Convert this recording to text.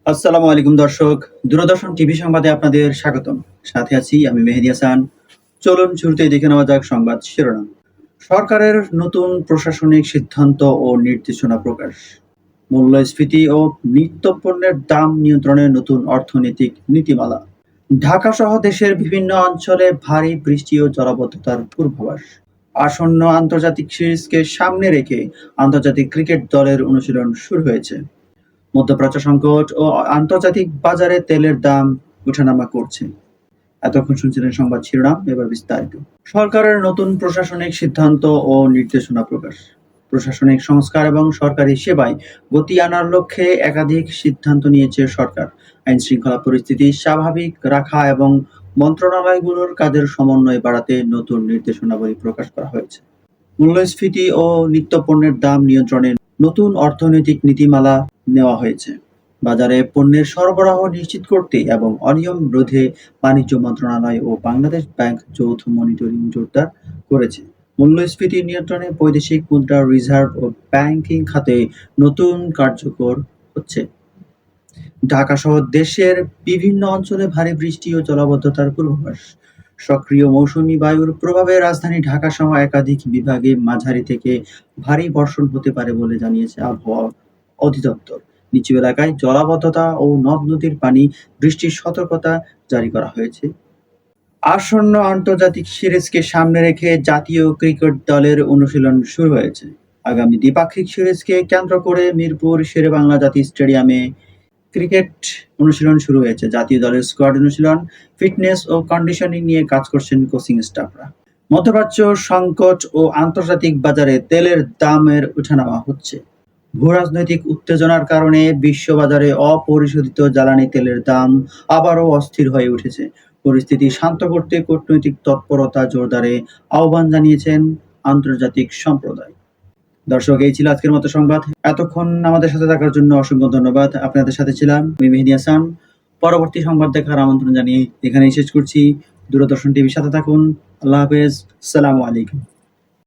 আসসালামু আলাইকুম দর্শক। দূরদর্শন টিভি সংবাদে আপনাদের স্বাগতম। সাথে আছি আমি মেহেদী হাসান। চলুন শুরুতেই দেখে নেওয়া যাক সংবাদ শিরোনাম। সরকারের নতুন প্রশাসনিক সিদ্ধান্ত ও নির্দেশনা প্রকাশ। মূল্যস্ফীতি ও নিত্যপণ্যের দাম নিয়ন্ত্রণে নতুন অর্থনৈতিক নীতিমালা। ঢাকাসহ দেশের বিভিন্ন অঞ্চলে ভারী বৃষ্টি ও জলাবদ্ধতার পূর্বাভাস। আসন্ন আন্তর্জাতিক সিরিজকে সামনে রেখে আন্তর্জাতিক ক্রিকেট দলের অনুশীলন শুরু হয়েছে। মধ্যপ্রাচ্য সংকট ও আন্তর্জাতিক বাজারে তেলের দাম ওঠানামা করছে। এতক্ষণ শুনছিলেন সংবাদ শিরোনাম, এবার বিস্তারিত। সরকারের নতুন প্রশাসনিক সিদ্ধান্ত ও নির্দেশনা প্রকাশ। প্রশাসনিক সংস্কার এবং সরকারি সেবায় গতি আনার লক্ষ্যে একাধিক সিদ্ধান্ত নিয়েছে সরকার। আইন শৃঙ্খলা পরিস্থিতি স্বাভাবিক রাখা এবং মন্ত্রণালয়গুলোর কাজের সমন্বয় বাড়াতে নতুন নির্দেশনাবলী প্রকাশ করা হয়েছে। মূল্যস্ফীতি ও নিত্যপণ্যের দাম নিয়ন্ত্রণে নতুন অর্থনৈতিক নীতিমালা নেওয়া হয়েছে। বাজারে পণ্যের সরবরাহ নিশ্চিত করতে এবং অনিয়ম রোধে বাণিজ্য মন্ত্রণালয় ও বাংলাদেশ ব্যাংক যৌথ মনিটরিং জোরদার করেছে। মূল্যস্ফীতি নিয়ন্ত্রণে বৈদেশিক মুদ্রা রিজার্ভ ও ব্যাংকিং খাতে নতুন কার্যকর হচ্ছে। ঢাকা সহ দেশের বিভিন্ন অঞ্চলে ভারী বৃষ্টি ও জলাবদ্ধতার পূর্বাভাস। সক্রিয় মৌসুমী বায়ুর প্রভাবে রাজধানী ঢাকা সহ একাধিক বিভাগে মাঝারি থেকে ভারী বর্ষণ হতে পারে বলে জানিয়েছে আবহাওয়া অধিদপ্তর। নিচু এলাকায় জলাবদ্ধতা ও নদ নদীর পানি বৃষ্টির সতর্কতা জারি করা হয়েছে। আসন্ন আন্তর্জাতিক সিরিজকে সামনে রেখে জাতীয় ক্রিকেট দলের অনুশীলন শুরু হয়েছে। আগামী দ্বিপাক্ষিক সিরিজকে কেন্দ্র করে মিরপুর শেরেবাংলা জাতীয় স্টেডিয়ামে ক্রিকেট অনুশীলন শুরু হয়েছে। জাতীয় দলের স্কোয়াড অনুশীলন, ফিটনেস ও কন্ডিশনিং নিয়ে কাজ করছেন কোচিং স্টাফরা। মধ্যপ্রাচ্য সংকট ও আন্তর্জাতিক বাজারে তেলের দামের ওঠানামা হচ্ছে। ভূরাজনৈতিক উত্তেজনার কারণে বিশ্ববাজারে অপরিশোধিত জ্বালানি তেলের দাম আবারও অস্থির হয়ে উঠেছে। পরিস্থিতি শান্ত করতে কূটনৈতিক তৎপরতা জোরদারে আহ্বান জানিয়েছেন আন্তর্জাতিক সম্প্রদায়। দর্শক, এই ছিল আজকের মতো সংবাদ। এতক্ষণ আমাদের সাথে থাকার জন্য অসংখ্য ধন্যবাদ। আপনাদের সাথে ছিলাম আমি মেহেদী হাসান। পরবর্তী সংবাদ দেখার আমন্ত্রণ জানিয়ে এখানেই শেষ করছি। দূরদর্শন টিভির সাথে থাকুন। আল্লাহ হাফেজ। আসসালামু আলাইকুম।